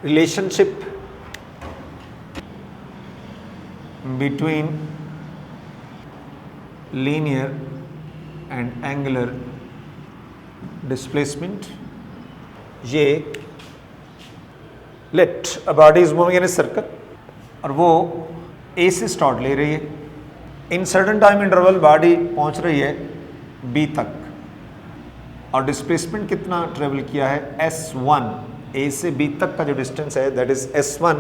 relationship between linear and angular displacement. ये let a body is moving in a circle और वो A से start ले रही है, in certain time interval body पहुंच रही है B तक और डिस्प्लेसमेंट कितना ट्रेवल किया है S1, A से B तक का जो डिस्टेंस है दैट इज S1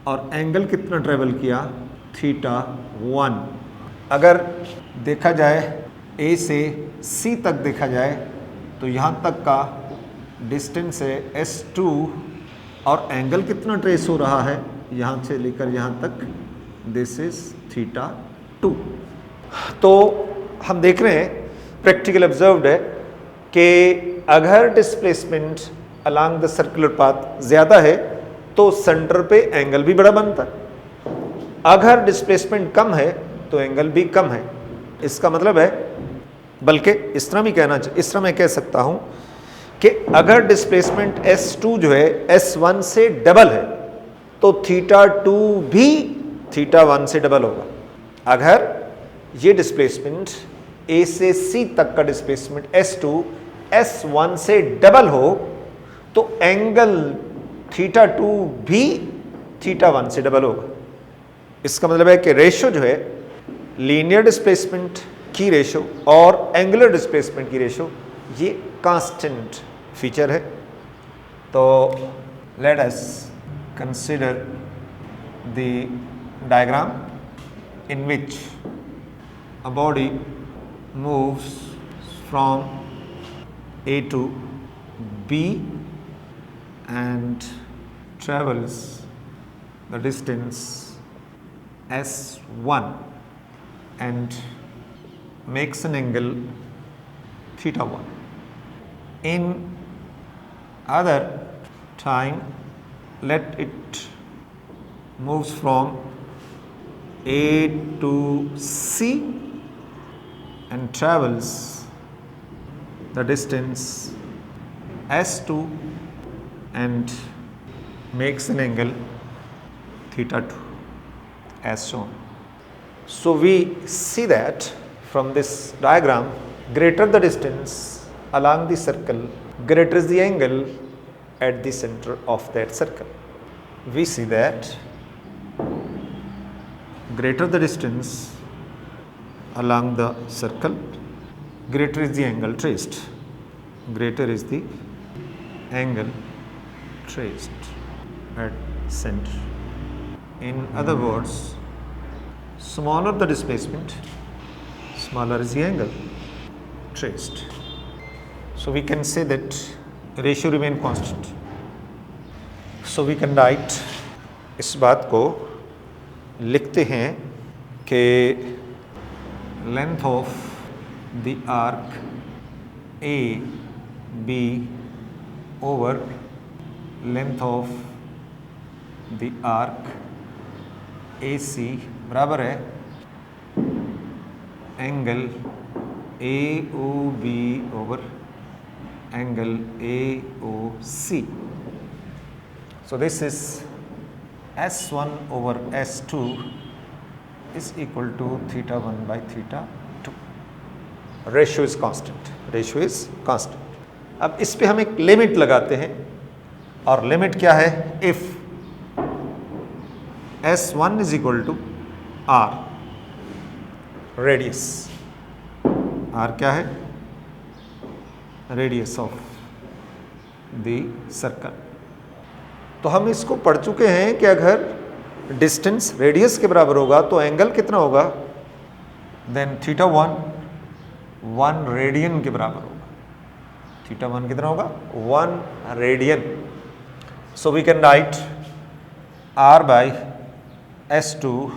और एंगल कितना ट्रेवल किया θ1। अगर देखा जाए A से C तक देखा जाए तो यहाँ तक का डिस्टेंस है S2 और एंगल कितना ट्रेस हो रहा है यहाँ से लेकर यहाँ तक, दिस इज θ2। तो हम देख रहे हैं प्रैक्टिकल ऑब्जर्व्ड है कि अगर displacement along the circular path ज़्यादा है तो सेंटर पे एंगल भी बड़ा बनता है, अगर डिस्प्लेसमेंट कम है तो एंगल भी कम है। इसका मतलब है, बल्कि इस तरह भी कहना चाहिए, इस तरह मैं कह सकता हूँ कि अगर डिस्प्लेसमेंट S2 जो है S1 से डबल है तो θ2 भी θ1 से डबल होगा। अगर ये डिस्प्लेसमेंट A से C तक का डिस्प्लेसमेंट S2 S1 से डबल हो तो एंगल θ2 भी θ1 से डबल होगा। इसका मतलब है कि रेशो जो है लीनियर डिस्प्लेसमेंट की रेशो और एंगुलर डिस्प्लेसमेंट की रेशो ये कांस्टेंट फीचर है। तो let us consider the diagram in which a body moves from A to B and travels the distance S1 and makes an angle θ1. In other time, let it moves from A to C and travels the distance S2 and makes an angle θ2 as shown. So we see that from this diagram, greater the distance along the circle, greater is the angle at the center of that circle. We see that greater the distance along the circle, greater is the angle traced. Greater is the angle traced at center. In other words, smaller the displacement, smaller is the angle traced. So we can say that ratio remain constant. So we can write, इस बात को लिखते हैं कि length of the arc AB over length of the arc AC बराबर है angle AOB over angle AOC. So this is S1 over S2 is equal to θ1 by θ2. Ratio is constant. Ratio is constant. अब इस पे हम एक limit लगाते हैं और लिमिट क्या है, if S1 is equal to R, radius R क्या है, रेडियस ऑफ द सर्कल। तो हम इसको पढ़ चुके हैं कि अगर डिस्टेंस रेडियस के बराबर होगा तो एंगल कितना होगा, देन θ1 1 रेडियन के बराबर होगा। θ1 कितना होगा, 1 radian. So we can write R by S2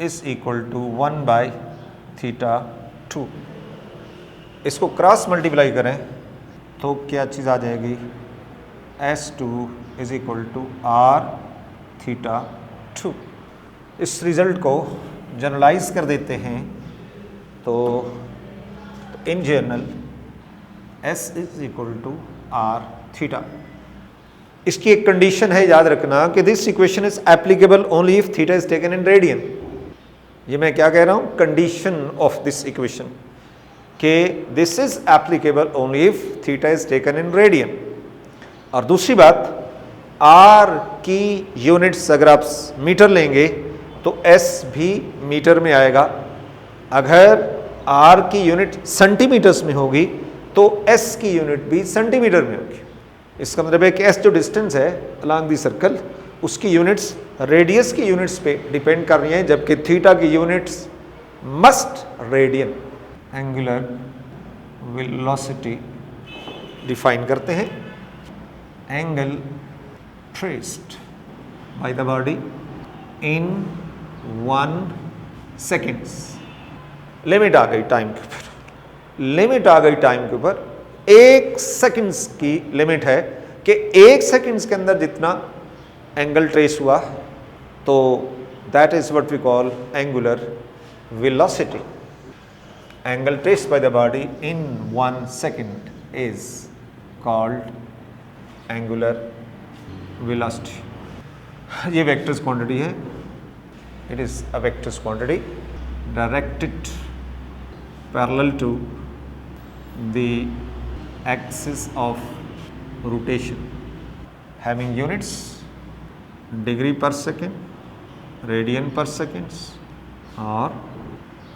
is equal to 1 by θ2। इसको क्रॉस मल्टीप्लाई करें तो क्या चीज़ आ जाएगी, S2 is equal to R θ2। इस रिज़ल्ट को जनरलाइज कर देते हैं तो in general S is equal to R θ। इसकी एक कंडीशन है, याद रखना कि this equation is applicable only if theta is taken in radian. ये मैं क्या कह रहा हूं, कंडीशन ऑफ दिस इक्वेशन कि this is applicable only if theta is taken in radian. और दूसरी बात, आर की यूनिट्स अगर आप मीटर लेंगे तो एस भी मीटर में आएगा। अगर आर की यूनिट सेंटीमीटर्स में होगी तो एस की यूनिट भी सेंटीमीटर में होगी। इसका मतलब है कि एस जो डिस्टेंस है अलोंग दी सर्कल, उसकी यूनिट्स रेडियस की यूनिट्स पे डिपेंड कर रही हैं, जबकि थीटा की units must radian. Angular velocity define करते हैं, angle traced by the body in 1 seconds. Limit आ गई टाइम के ऊपर, लिमिट आ गई टाइम के ऊपर, 1 सेकेंड्स की लिमिट है कि 1 सेकेंड्स के अंदर जितना एंगल ट्रेस हुआ तो that is what we call angular velocity. Angle trace by the body in 1 second is called angular velocity. ये वेक्टर्स क्वांटिटी है, it is a vectors quantity directed parallel to the axis of rotation, having units degree per second, radian per seconds or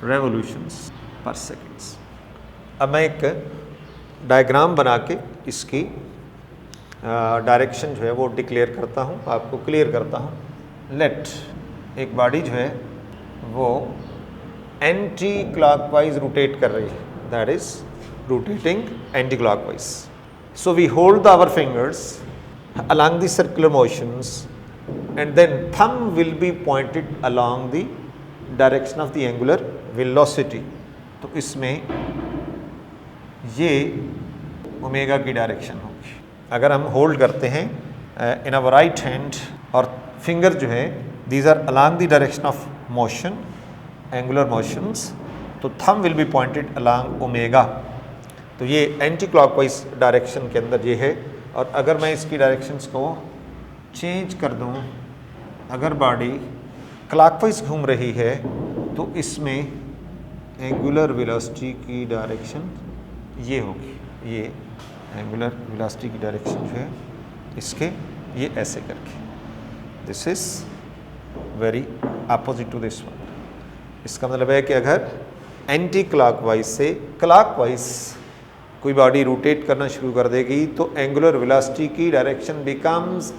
revolutions per seconds। अब मैं एक diagram बना के इसकी direction जो है वो डिक्लेयर करता हूँ, आपको क्लियर करता हूँ। लेट एक बॉडी जो है वो एंटी क्लॉकवाइज रोटेट कर रही है, that is rotating anticlockwise. So we hold our fingers along the circular motions and then thumb will be pointed along the direction of the angular velocity। तो इसमें ये omega की direction होगी। अगर हम होल्ड करते हैं इन अवर राइट हैंड और फिंगर जो है these are along the direction of motion, angular motions, तो thumb will be pointed along omega. तो ये एंटी क्लॉकवाइज डायरेक्शन के अंदर ये है। और अगर मैं इसकी डायरेक्शंस को चेंज कर दूं, अगर बॉडी क्लॉकवाइज घूम रही है तो इसमें एंगुलर वेलोसिटी की डायरेक्शन ये होगी, ये एंगुलर वेलोसिटी की डायरेक्शन जो है इसके ये ऐसे करके, this is very opposite to this one. इसका मतलब है कि अगर एंटी क्लॉकवाइज से क्लॉकवाइज कोई बॉडी रोटेट करना शुरू कर देगी तो एंगुलर वेलोसिटी की डायरेक्शन बिकम्स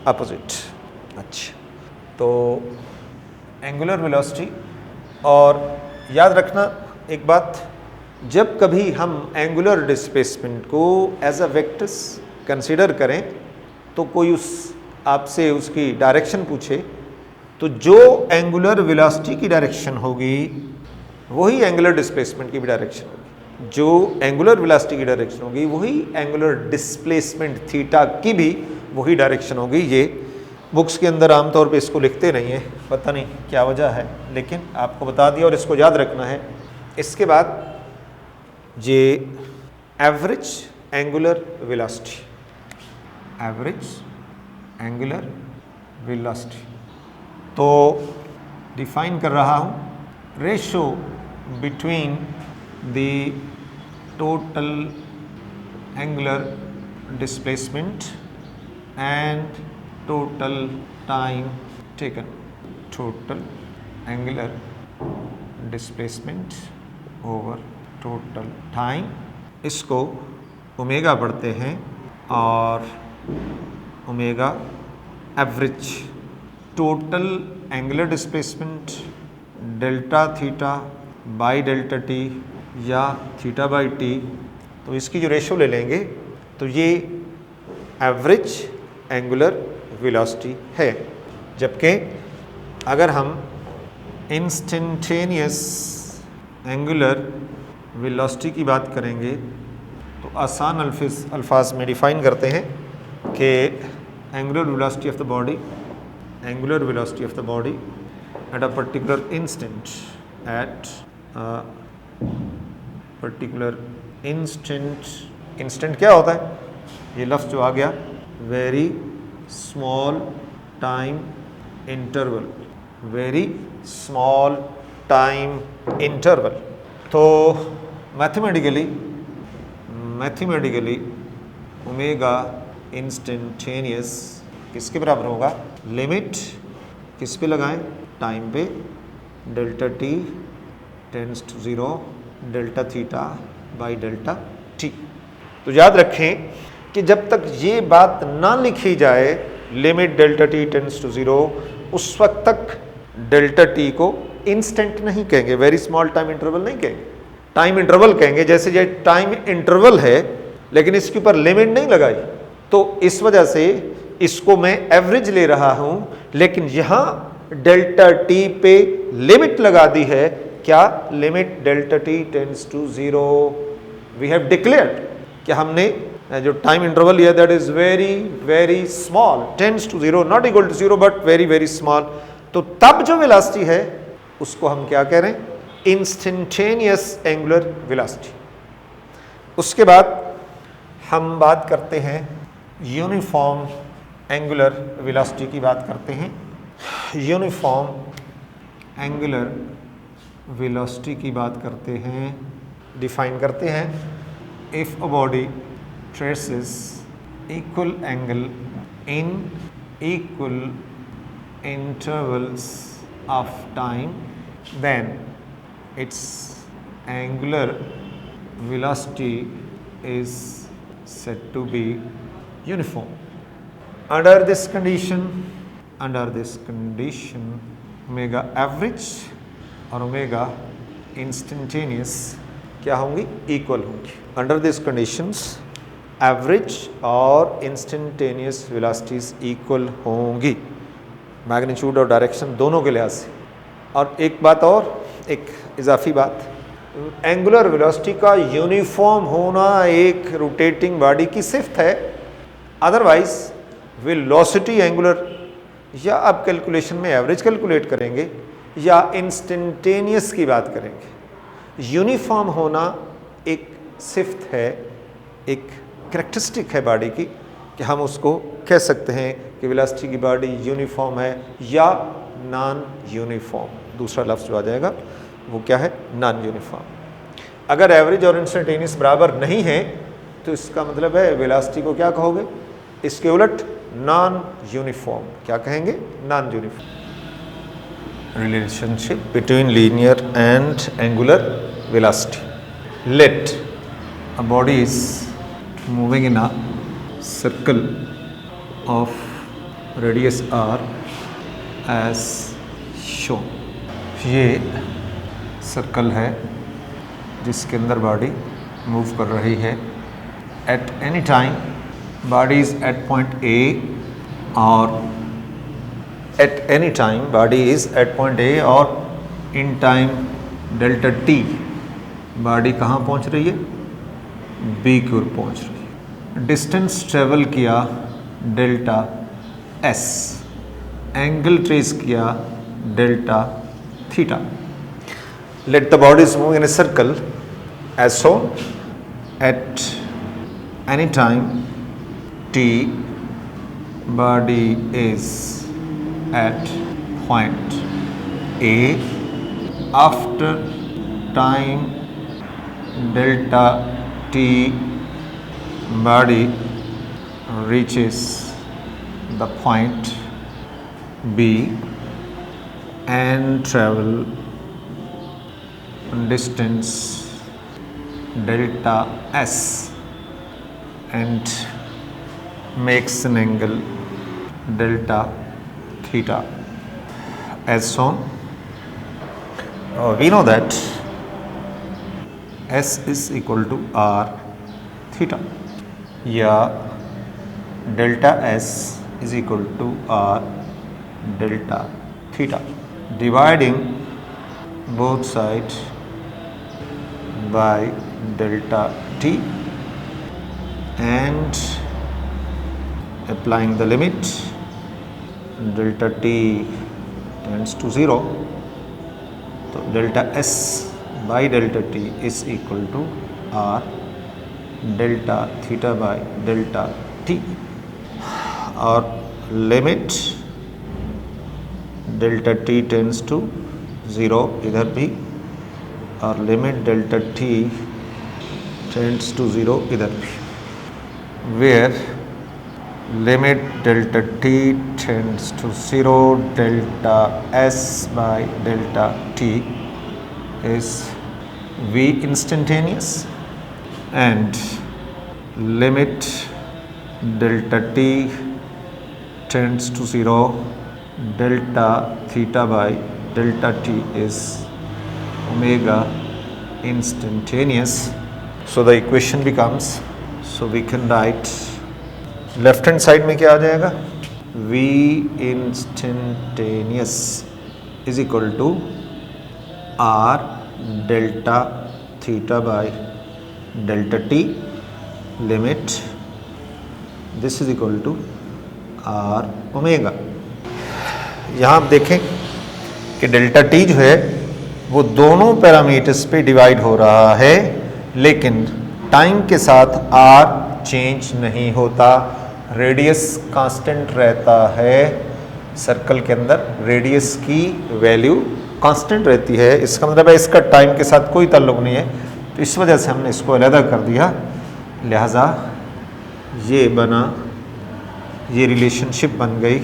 अपोजिट। अच्छा, तो एंगुलर वेलोसिटी, और याद रखना एक बात, जब कभी हम एंगुलर डिस्प्लेसमेंट को एज अ वेक्टर्स कंसीडर करें तो कोई आपसे उसकी डायरेक्शन पूछे तो जो एंगुलर वेलोसिटी की डायरेक्शन होगी वही एंगुलर डिस्प्लेसमेंट की भी डायरेक्शन होगी, जो एंगुलर वेलोसिटी की डायरेक्शन होगी वही एंगुलर डिस्प्लेसमेंट थीटा की भी वही डायरेक्शन होगी। ये बुक्स के अंदर आमतौर पे इसको लिखते नहीं है, पता नहीं क्या वजह है, लेकिन आपको बता दिया और इसको याद रखना है। इसके बाद ये average angular velocity, average angular velocity तो डिफाइन कर रहा हूँ ratio between the total angular displacement and total time taken. Total angular displacement over total time, इसको ओमेगा पढ़ते हैं और omega average total angular displacement delta theta by delta T या theta by T, तो इसकी जो रेशो ले लेंगे तो ये एवरेज एंगुलर वेलोसिटी है। जबकि अगर हम इंस्टेंटेनियस एंगुलर वेलोसिटी की बात करेंगे तो आसान अल्फाज में डिफाइन करते हैं कि angular velocity of the body, angular velocity of the body at a particular instant, at particular instant. Instant क्या होता है? ये लफ्ज़ जो आ गया very small time interval, very small time interval. तो मैथमेटिकली ओमेगा इंस्टेंटेनियस किसके बराबर होगा? लिमिट किस पे लगाएं? टाइम पे, delta T tends to 0 delta theta by delta t. तो याद रखें कि जब तक ये बात ना लिखी जाए limit delta T tends to 0, उस वक्त तक डेल्टा टी को इंस्टेंट नहीं कहेंगे, वेरी स्मॉल टाइम इंटरवल नहीं कहेंगे, टाइम इंटरवल कहेंगे। जैसे ये टाइम इंटरवल है लेकिन इसके ऊपर लिमिट नहीं लगाई, तो इस वजह से इसको मैं एवरेज ले रहा हूं, लेकिन यहां डेल्टा टी पे लिमिट लगा दी है। क्या limit delta T tends to 0? We have declared कि हमने जो टाइम इंटरवल लिया that is very very small, tends to 0 not equal to 0 but very very small. तो तब जो वेलोसिटी है उसको हम क्या कह रहे हैं? Instantaneous angular velocity. उसके बाद हम बात करते हैं यूनिफॉर्म एंगुलर वेलोसिटी की बात करते हैं। यूनिफॉर्म एंगुलर वेलोसिटी की बात करते हैं, डिफाइन करते हैं। If a body traces equal angle in equal intervals of time, then its angular velocity is said to be uniform. Under this condition omega average और omega instantaneous क्या होंगी? Equal होंगी। अंडर दिस कंडीशंस एवरेज और instantaneous velocities equal होंगी, magnitude और direction दोनों के लिहाज से। और एक बात और, एक इजाफी बात, एंगुलर वेलोसिटी का यूनिफॉर्म होना एक रोटेटिंग बॉडी की सिफ्त है। अदरवाइज वेलोसिटी एंगुलर या आप कैलकुलेशन में एवरेज कैलकुलेट करेंगे या इंस्टेंटेनियस की बात करेंगे। यूनिफॉर्म होना एक सिफ्त है, एक कैरेक्टरिस्टिक है बॉडी की, कि हम उसको कह सकते हैं कि वेलोसिटी की बॉडी यूनिफॉर्म है या नॉन यूनिफॉर्म। दूसरा लफ्ज़ जो आ जाएगा वो क्या है? Non uniform. अगर एवरेज और इंस्टेंटेनियस बराबर नहीं है तो इसका मतलब है वेलोसिटी को क्या कहोगे? इसके उलट नॉन यूनिफॉर्म। क्या कहेंगे? Non uniform. Relationship between linear and angular velocity. Let a body is moving in a circle of radius r as shown. ये सर्कल है जिसके अंदर बॉडी मूव कर रही है। At any time body is at point A, और at any time body is at point A, और in time delta T body कहाँ पहुँच रही है? बी की ओर पहुँच रही है। डिस्टेंस ट्रेवल किया डेल्टा एस, एंगल ट्रेस किया delta theta. Let the body is moving in a circle as shown at any time t body is at point A, after time delta t body reaches the point B and travel distance delta s and makes an angle delta theta as shown. We know that S is equal to R theta, या delta S is equal to R delta theta, dividing both sides by delta t and applying the limit delta t tends to 0, तो delta S by delta t is equal to R delta theta by delta T, और limit delta T tends to 0 इधर भी, और limit delta T tends to 0 इधर भी, where limit delta t tends to 0 delta s by delta t is v instantaneous, and limit delta t tends to 0 delta theta by delta t is omega instantaneous. So the equation becomes, so we can write left hand side में क्या आ जाएगा, v instantaneous is equal to r delta theta by delta t, limit this is equal to r omega. यहाँ आप देखें कि delta t जो है वो दोनों पैरामीटर्स पे डिवाइड हो रहा है, लेकिन टाइम के साथ r चेंज नहीं होता, रेडियस कांस्टेंट रहता है। सर्कल के अंदर रेडियस की वैल्यू कांस्टेंट रहती है, इसका मतलब है इसका टाइम के साथ कोई ताल्लुक नहीं है, तो इस वजह से हमने इसको अलग कर दिया, लिहाजा ये बना, ये रिलेशनशिप बन गई।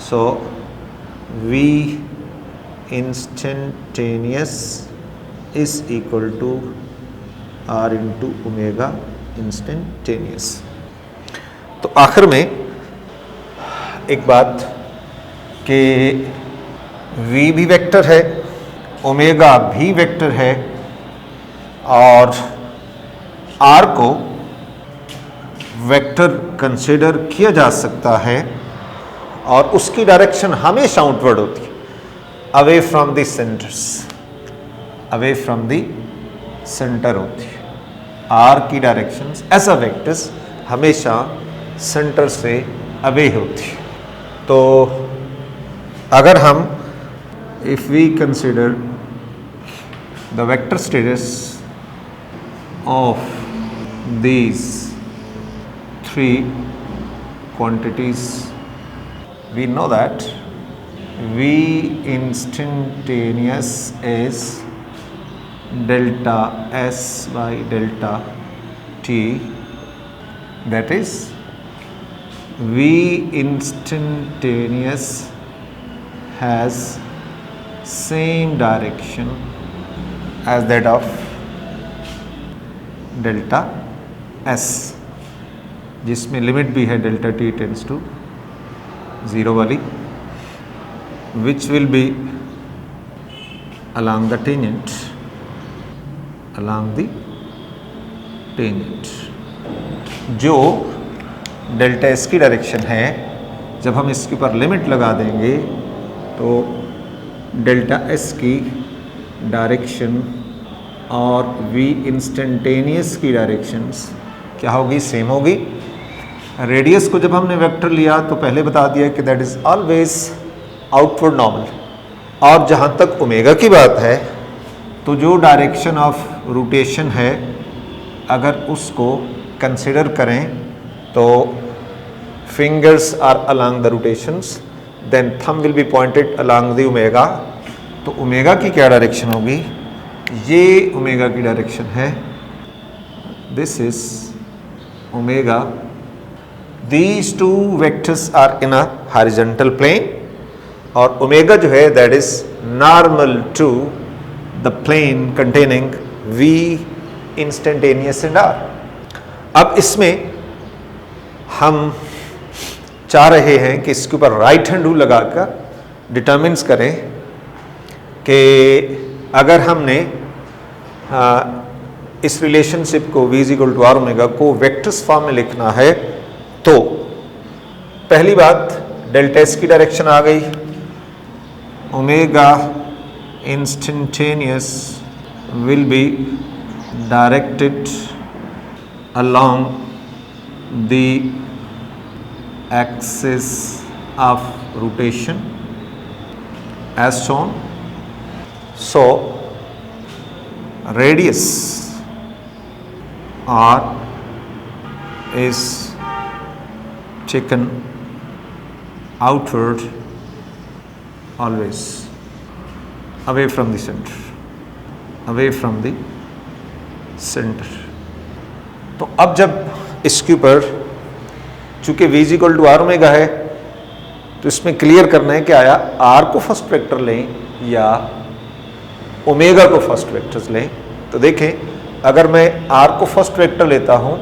So v instantaneous is equal to r into omega instantaneous. तो आखिर में एक बात कि v भी वेक्टर है, ओमेगा भी वेक्टर है, और r को वेक्टर कंसिडर किया जा सकता है, और उसकी डायरेक्शन हमेशा आउटवर्ड होती है, away from the centres, away from the centre होती है। r की डायरेक्शंस एज अ वेक्टर्स हमेशा सेंटर से अवे होती है। तो अगर हम if we consider the vector status of these three quantities, we know that v instantaneous is delta s by delta t, that is v instantaneous has same direction as that of delta s, जिसमें limit भी है delta t tends to 0 वाली, which will be along the tangent, along the tangent। जो delta S की direction है, जब हम इसके ऊपर लिमिट लगा देंगे तो डेल्टा एस की डायरेक्शन और v इंस्टेंटेनियस की डायरेक्शंस क्या होगी, सेम होगी। रेडियस को जब हमने वेक्टर लिया तो पहले बता दिया कि that is always outward normal, और जहाँ तक ओमेगा की बात है तो जो डायरेक्शन ऑफ रोटेशन है अगर उसको कंसिडर करें तो fingers are along the rotations, then thumb will be pointed along the omega. तो ओमेगा की क्या डायरेक्शन होगी, ये ओमेगा की डायरेक्शन है, this is omega. These two vectors are in a horizontal plane, और ओमेगा जो है that is normal to the plane containing v instantaneous and r। अब इसमें हम चाह रहे हैं कि इसके ऊपर राइट हैंड रूल लगाकर डिटरमिन्स करें कि अगर हमने इस रिलेशनशिप को v equal to r omega को वेक्टर्स फॉर्म में लिखना है, तो पहली बात डेल्टा एस की डायरेक्शन आ गई, omega instantaneous will be directed along the axis of rotation as shown. So radius R is taken outward always, away from the center, away from the center. तो अब जब इसके ऊपर चूंकि v is equal to r omega है तो इसमें clear करना है कि आया r को फर्स्ट वेक्टर लें या ओमेगा को फर्स्ट वेक्टर लें। तो देखें, अगर मैं r को फर्स्ट वेक्टर लेता हूं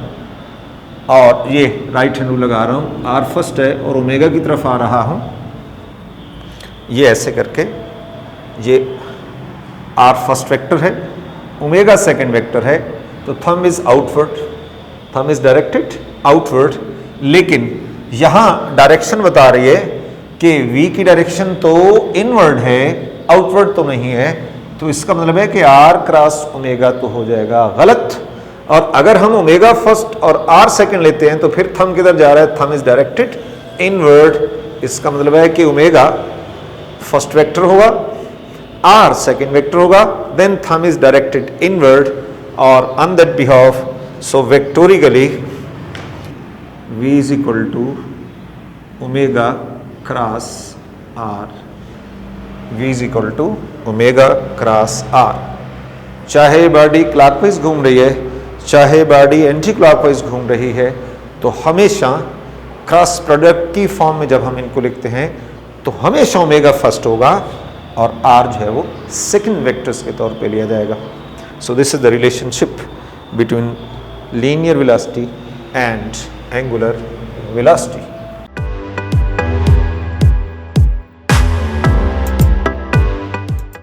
और ये राइट हैंड रूल लगा रहा हूं, r फर्स्ट है और ओमेगा की तरफ आ रहा हूं, ये ऐसे करके, ये r फर्स्ट वेक्टर है, ओमेगा सेकेंड वेक्टर है, तो thumb is outward, thumb is directed outward. लेकिन यहां डायरेक्शन बता रही है कि v की डायरेक्शन तो इनवर्ड है, आउटवर्ड तो नहीं है, तो इसका मतलब है कि r क्रॉस ओमेगा तो हो जाएगा गलत। और अगर हम ओमेगा फर्स्ट और r सेकंड लेते हैं तो फिर थंब किधर जा रहा है, थंब इज डायरेक्टेड इनवर्ड। इसका मतलब है कि ओमेगा फर्स्ट वेक्टर होगा, r सेकंड वेक्टर होगा, then thumb is directed inward, और on that behalf so vectorially v is equal to omega cross r, v is equal to omega cross r। चाहे body clockwise घूम रही है, चाहे body anti clockwise घूम रही है, तो हमेशा क्रॉस प्रोडक्ट की फॉर्म में जब हम इनको लिखते हैं तो हमेशा ओमेगा फर्स्ट होगा और r जो है वो सेकंड वेक्टर्स के तौर पे लिया जाएगा। So this is the relationship between linear velocity and angular velocity.